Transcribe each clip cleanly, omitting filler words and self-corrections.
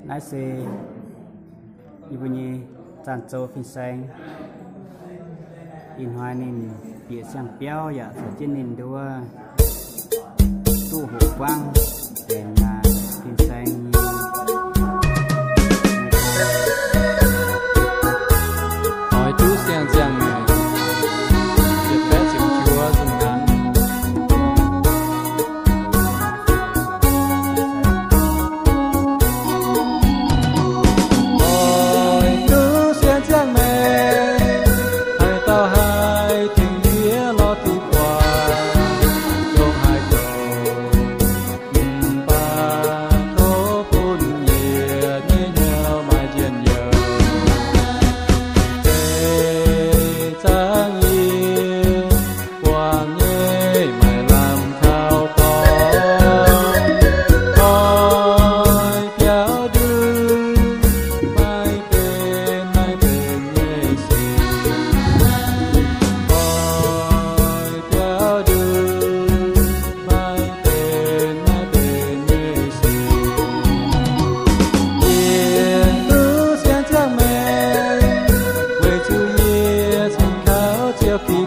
lái xe như vậy như tràn trâu phi xanh in hoa nên địa sang béo dạ phải trên nền đua tu hộ quang để là phi xanh hỏi chú sang rằng việc bé chịu chúa dùng ngắn tao hai tình yêu lo tu quả đồng hai thố bà thố cũng như nhìn nhau mà nhìn nhiều để trang yên qua nghe mày làm khao to ôi kéo đưa mai về nghe xì Hãy subscribe cho kênh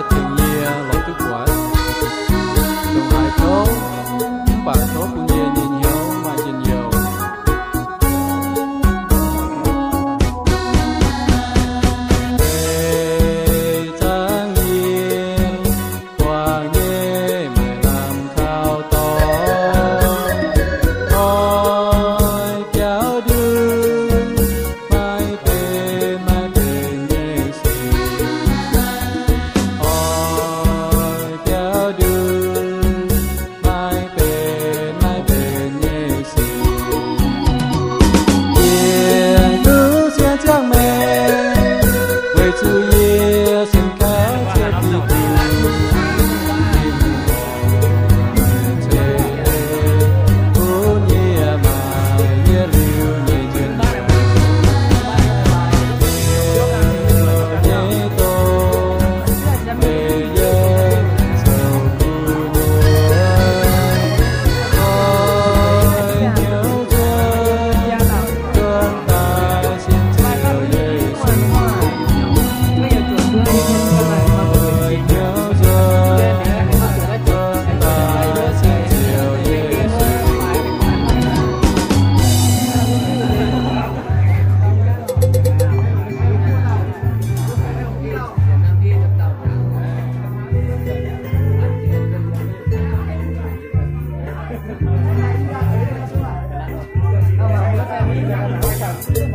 Ghiền Mì Gõ để không bỏ lỡ những video hấp dẫn.